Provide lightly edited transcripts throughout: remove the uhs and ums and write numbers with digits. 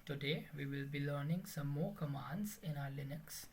Today we will be learning some more commands in our Linux.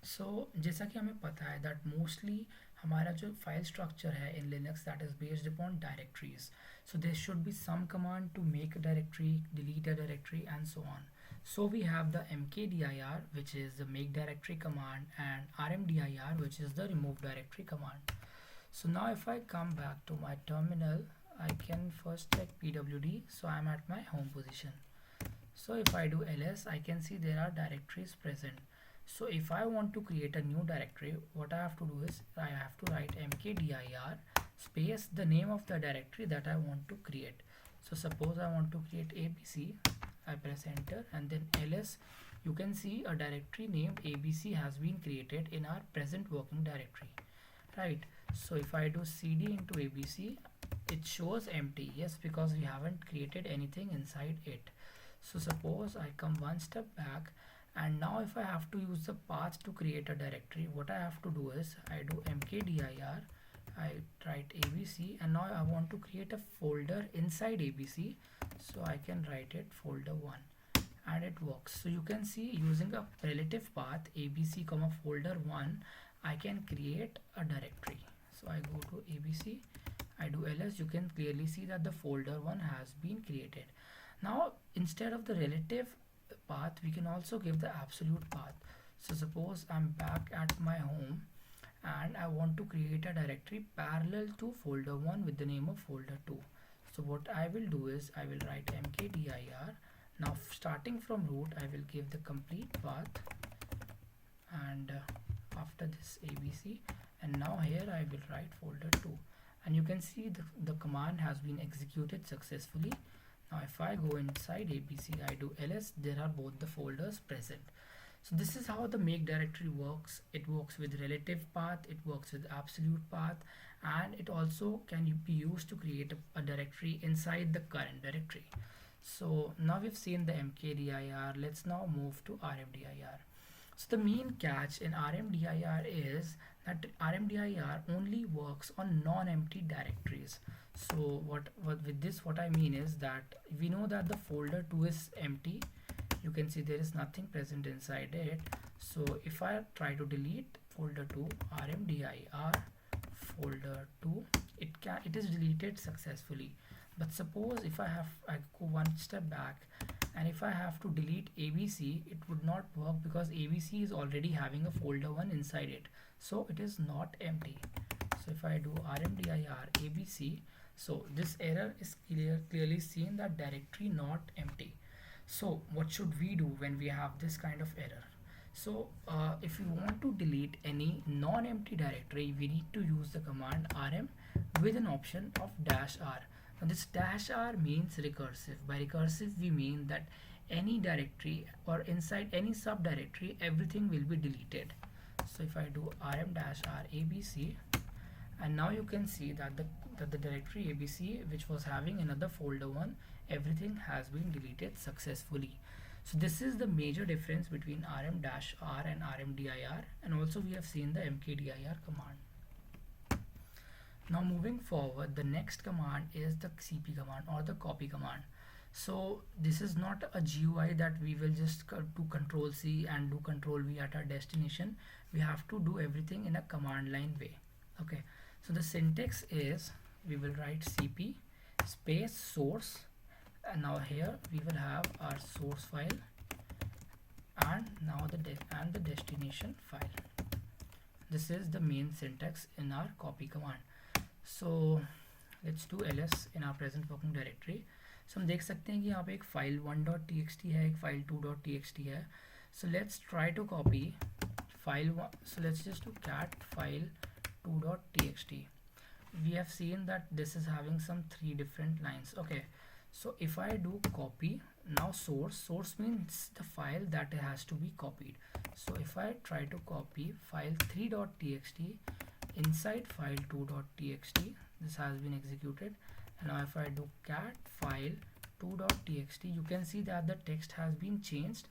So जैसा कि हमें पता है that mostly हमारा जो file structure है in Linux that is based upon directories. So there should be some command to make a directory, delete a directory and so on. So we have the mkdir which is the make directory command and rmdir which is the remove directory command. So now if I come back to my terminal, I can first check pwd, so I'm at my home position. So if I do ls, I can see there are directories present. So if I want to create a new directory, what I have to do is I have to write mkdir space the name of the directory that I want to create. So suppose I want to create abc, I press enter and then ls. You can see a directory named abc has been created in our present working directory, right? So if I do cd into abc, it shows empty, yes, because we haven't created anything inside it. So suppose I come one step back, and now if I have to use the path to create a directory, what I have to do is I do mkdir, I write abc, and now I want to create a folder inside abc, so I can write it folder 1 and it works. So you can see using a relative path abc comma folder 1, I can create a directory. So I go to abc, I do ls, you can clearly see that the folder 1 has been created. Now instead of the relative path, we can also give the absolute path. So suppose I'm back at my home and I want to create a directory parallel to folder 1 with the name of folder 2. So what I will do is I will write mkdir. Now starting from root, I will give the complete path, and after this abc, and now here I will write folder 2, and you can see the command has been executed successfully. Now if I go inside abc, I do ls, there are both the folders present. So this is how the make directory works. It works with relative path, it works with absolute path, and it also can be used to create a directory inside the current directory. So now we've seen the mkdir, let's now move to rmdir. So the main catch in rmdir is that rmdir only works on non-empty directories. So what with this, what I mean is that we know that the folder 2 is empty. You can see there is nothing present inside it. So if I try to delete folder 2, rmdir folder 2, it is deleted successfully. But suppose if I go one step back, and if I have to delete abc, it would not work because abc is already having a folder 1 inside it, so it is not empty. So if I do rmdir abc, so this error is clearly seen that directory not empty. So what should we do when we have this kind of error? So if you want to delete any non-empty directory, we need to use the command rm with an option of -r. Now this -r means recursive. By recursive we mean that any directory or inside any subdirectory, everything will be deleted. So if I do rm-r abc, and now you can see that the directory abc, which was having another folder 1, everything has been deleted successfully. So this is the major difference between rm-r and rmdir, and also we have seen the mkdir command. Now moving forward, the next command is the cp command or the copy command. So this is not a GUI that we will just do control C and do control V at our destination. We have to do everything in a command line way. Okay, so the syntax is we will write cp space source, and now here we will have our source file, and now the destination file. This is the main syntax in our copy command. So let's do ls in our present working directory. So हम देख सकते हैं कि यहाँ पे एक file 1.txt है, एक फाइल 2.txt है. So let's try to copy file 1. So let's just do cat file 2.txt. We have seen that this is having some 3 different lines. Okay, so if I do copy, now source means the file that has to be copied. So if I try to copy file 3.txt inside file 2.txt, this has been executed. And now if I do cat file 2.txt, you can see that the text has been changed,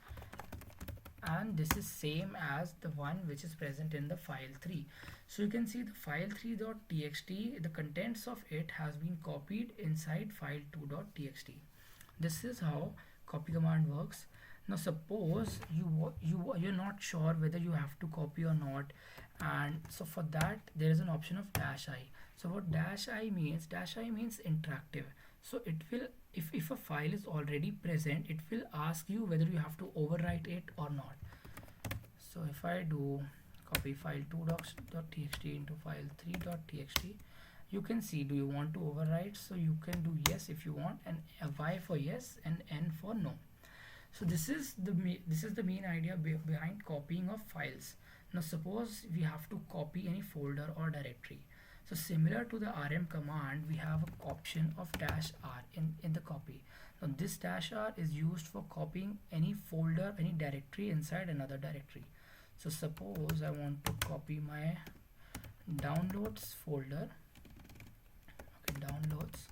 and this is same as the one which is present in the file 3. So you can see the file 3.txt, the contents of it has been copied inside file 2.txt. This is how copy command works. Now suppose you're not sure whether you have to copy or not, and so for that there is an option of dash I. So what dash I means, dash I means interactive. So it will, if a file is already present, it will ask you whether you have to overwrite it or not. So if I do copy file 2.docs.txt into file 3.txt, you can see, do you want to overwrite? So you can do yes if you want, and a Y for yes and N for no. So this is the main idea behind copying of files. Now suppose we have to copy any folder or directory. So similar to the rm command, we have an option of dash R in the copy. Now this dash R is used for copying any folder, any directory inside another directory. So suppose I want to copy my downloads folder, okay, downloads,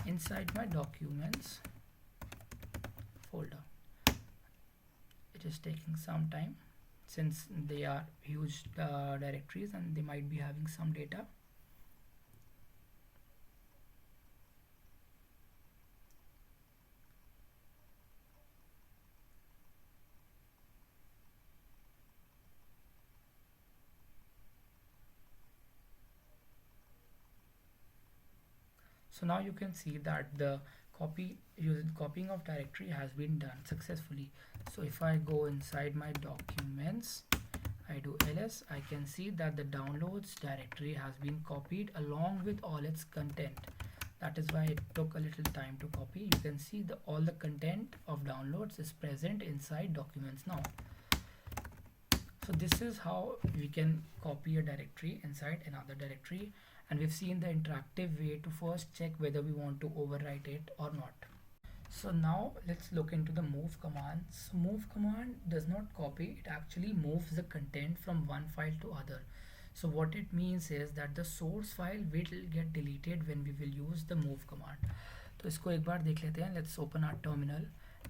inside my documents folder. It is taking some time since they are huge directories and they might be having some data. So now you can see that the copying of directory has been done successfully. So if I go inside my documents, I do ls, I can see that the downloads directory has been copied along with all its content. That is why it took a little time to copy. You can see all the content of downloads is present inside documents now. So this is how we can copy a directory inside another directory, and we've seen the interactive way to first check whether we want to overwrite it or not. So now let's look into the move command. So move command does not copy, it actually moves the content from one file to other. So what it means is that the source file will get deleted when we will use the move command. तो इसको एक बार देख लेते हैं. Let's open our terminal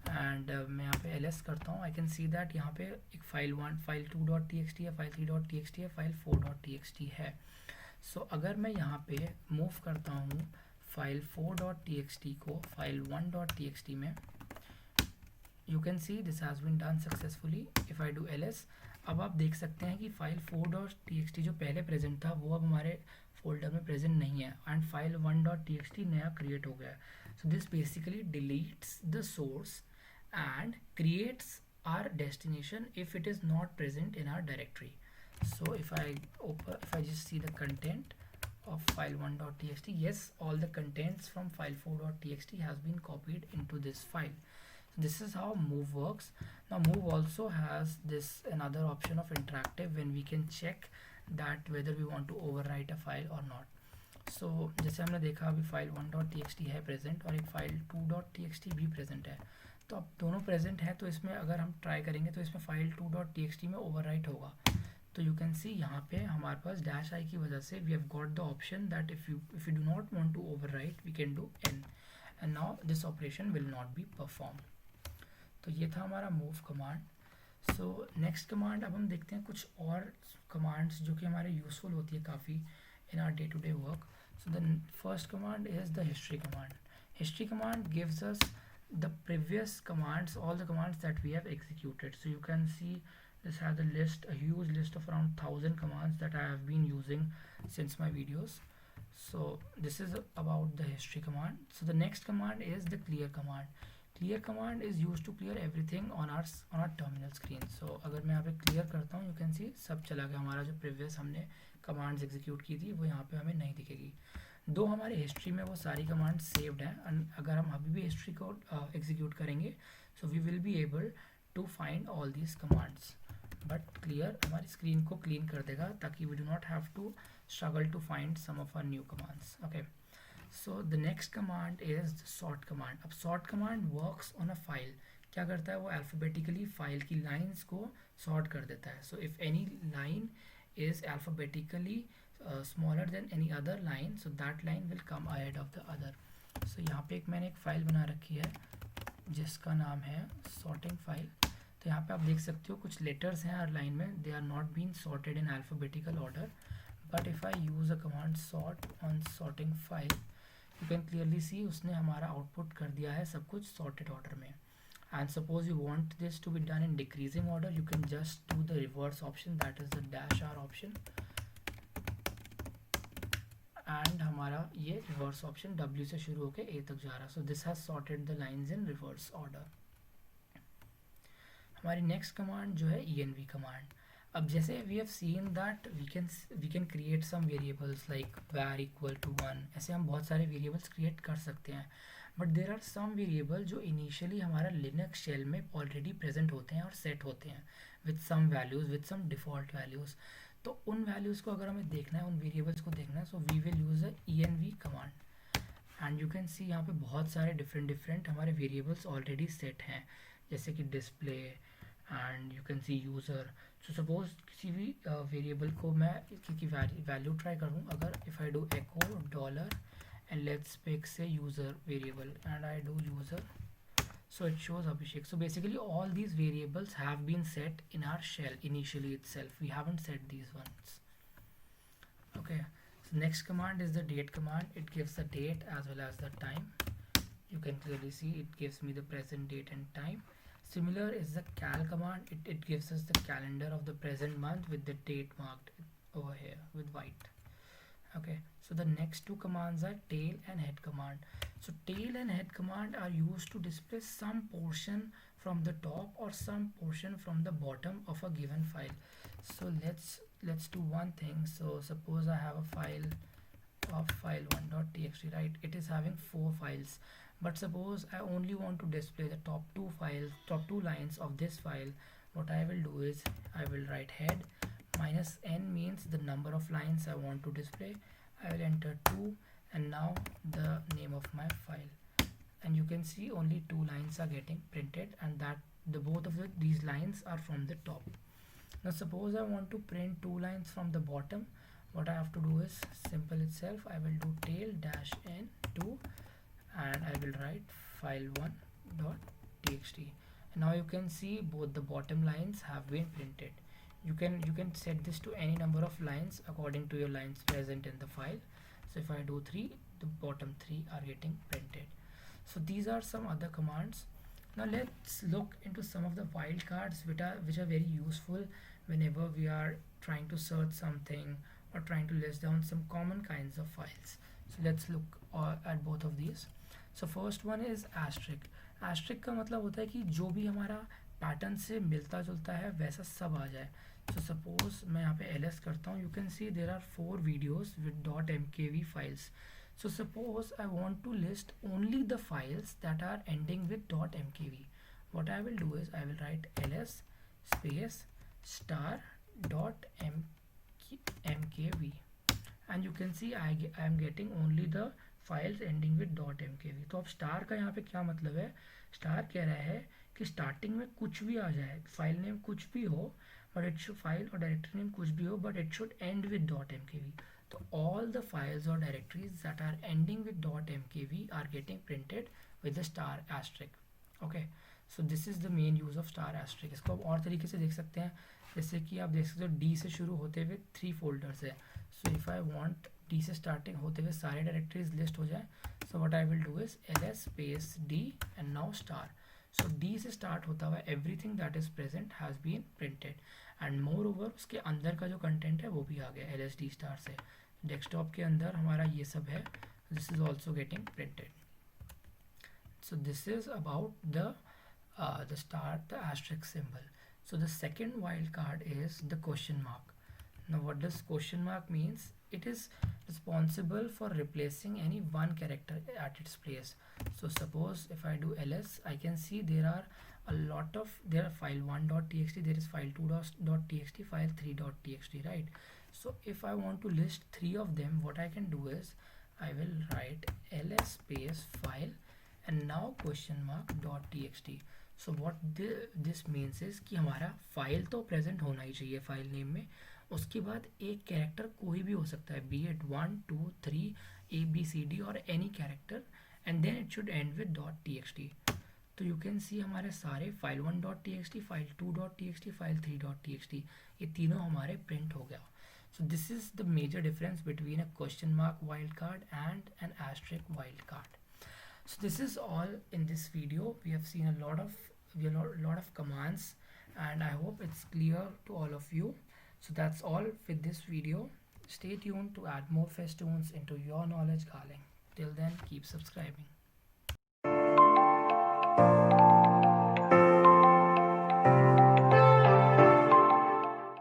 and मैं यहाँ पे ls करता हूँ. I can see that यहाँ पे एक file 1, file 2.txt है, file 3.txt है, file 4.txt है. So अगर मैं यहाँ पे move करता हूँ फाइल 4.txt को फाइल 1.txt में, you can see this has been done successfully. If I do ls, अब आप देख सकते हैं कि फाइल 4.txt जो पहले प्रेजेंट था वो अब हमारे फोल्डर में प्रेजेंट नहीं है, एंड फाइल 1.txt नया क्रिएट हो गया. So this basically deletes the source and creates our destination if it is not present in our directory. So if I just see the content of file 1.txt, yes, all the contents from file 4.txt has been copied into this file. So this is how move works. Now move also has this another option of interactive, when we can check that whether we want to overwrite a file or not. So जैसे हमने देखा अभी file 1.txt है present और एक file 2.txt भी present है, तो अब दोनों प्रेजेंट है, तो इसमें अगर हम ट्राई करेंगे तो इसमें फाइल 2.txt में ओवरराइट होगा. तो यू कैन सी यहाँ पे हमारे पास डैश आई की वजह से we have got the option that if you do not want to overwrite we can do n, and now this operation will not be perform. तो ये था हमारा move command. So next command अब हम देखते हैं कुछ और कमांड्स जो कि हमारे यूजफुल होती है काफ़ी in our day-to-day work. So the first command is the history command. History command gives us the previous commands, all the commands that we have executed. So you can see this has a list, a huge list of around 1000 commands that I have been using since my videos. So this is about the history command. So the next command is the clear command. Clear command is used to clear everything on our terminal screen. So अगर मैं यहाँ पे clear करता हूँ, you can see सब चला गया. हमारा जो previous हमने कमांड्स एग्जीक्यूट की थी वो यहाँ पे हमें नहीं दिखेगी. दो हमारे हिस्ट्री में वो सारी कमांड्स सेव्ड हैं, एंड अगर हम अभी भी हिस्ट्री को एग्जीक्यूट करेंगे so we will be able to find all these commands. But clear हमारी स्क्रीन को क्लीन कर देगा ताकि we do not have to struggle to find some of our new commands. Okay, so the next command is sort command. अब sort command works on a file. क्या करता है वो अल्फ़ाबेटिकली फाइल की लाइन्स को सॉर्ट कर देता है. So if any line is alphabetically smaller than any other line, so that line will come ahead of the other. So यहाँ पे मैंने एक फाइल बना रखी है जिसका नाम है sorting file. तो यहाँ पे आप देख सकते हो कुछ लेटर्स हैं हर लाइन में, they are not being sorted in alphabetical order, but if I use a command sort on sorting file, you can clearly see उसने हमारा आउटपुट कर दिया है सब कुछ sorted order में. And suppose you want this to be done in decreasing order, you can just do the reverse option, that is the dash r option, and हमारा ये रिवर्स ऑप्शन W से शुरू होकर A तक जा रहा. So this has sorted the lines in reverse order. हमारी next command जो है env कमांड. अब जैसे we have seen that we can create some variables like var equal to 1, ऐसे हम बहुत सारे वेरिएबल्स क्रिएट कर सकते हैं. But there are some variable जो इनिशियली हमारा लिनक्स शेल में ऑलरेडी प्रेजेंट होते हैं और सेट होते हैं with some values, with some default values. तो उन वैल्यूज़ को अगर हमें देखना है, उन वेरिएबल्स को देखना है, so we will use a env command. And you can see यहाँ पे बहुत सारे डिफरेंट हमारे वेरिएबल्स ऑलरेडी सेट हैं, जैसे कि display and you can C user. So suppose किसी भी वेरिएबल को मैं इसकी वैल्यू ट्राई करूँ, अगर if I do echo dollar and let's pick say user variable and I do user, so it shows Abhishek. So basically all these variables have been set in our shell initially itself, we haven't set these ones. Okay, so next command is the date command. It gives the date as well as the time. You can clearly see it gives me the present date and time. Similar is the cal command. It gives us the calendar of the present month with the date marked over here with white. Okay, so the next two commands are tail and head command. So tail and head command are used to display some portion from the top or some portion from the bottom of a given file. So let's do one thing. So suppose I have a file of file1.txt, right? It is having 4 files, but suppose I only want to display the top two lines of this file. What I will do is I will write head minus n means the number of lines I want to display. I will enter 2 and now the name of my file, and you can see only 2 lines are getting printed, and that both of these lines are from the top. Now suppose I want to print 2 lines from the bottom. What I have to do is simple itself. I will do tail dash n2 and I will write file1.txt, and now you can see both the bottom lines have been printed. You can set this to any number of lines according to your lines present in the file. So if I do 3, the bottom 3 are getting printed. So these are some other commands. Now let's look into some of the wildcards which are very useful whenever we are trying to search something or trying to list down some common kinds of files. So let's look at both of these. So first one is asterisk. Asterisk का मतलब होता है कि जो भी हमारा pattern से मिलता जुलता है वैसा सब आ जाए. So suppose मैं यहाँ पे ls करता हूँ, you can see there are 4 videos with .mkv files. So suppose I want to list only the files that are ending with .mkv. What I will do is I will write ls space star .mkv, and you can see I am getting only the files ending with .mkv. तो अब star का यहाँ पे क्या मतलब है? Star कह रहा है कि स्टार्टिंग में कुछ भी आ जाए, फाइल नेम कुछ भी हो, but it should file or directory name कुछ भी हो, but it should end with .mkv. So all the files or directories that are ending with .mkv are getting printed with the star asterisk. Okay, so this is the main use of star asterisk. इसको आप और तरीके से देख सकते हैं, जैसे कि आप देख सकते हो D से शुरू होते हुए 3 फोल्डर्स है. So if I want D से स्टार्टिंग होते हुए सारे डायरेक्टरीज लिस्ट हो जाए, so what I will do is ls space D and now star. So D से स्टार्ट होता हुआ everything that is present has been printed, and moreover उसके अंदर का जो कंटेंट है वो भी आ गया LSD स्टार से. डेस्कटॉप के अंदर हमारा ये सब है, this is also getting printed. So this is about the star, the asterisk symbol. So the second wildcard is the question mark. Now what does question mark means? It is responsible for replacing any one character at its place. So suppose if I do ls, I can see there are file1.txt, there is file2.txt, file3.txt, right? So if I want to list 3 of them, what I can do is I will write ls space file and now question mark .txt. So what this means is कि हमारा file तो present होना ही चाहिए file name में, उसके बाद एक character कोई भी हो सकता है, बी इट 1 2 3 ABCD और any character, and then it should end with .txt. तो यू कैन सी हमारे सारे file1.txt, file2.txt, file3.txt ये तीनों हमारे प्रिंट हो गया. So this is the major difference between a question mark wildcard and an asterisk wildcard. So this is all in this video. We have seen a lot of lot of commands, and I hope it's clear to all of you. So that's all with this video. Stay tuned to add more Festoons into your knowledge garling. Till then, keep subscribing.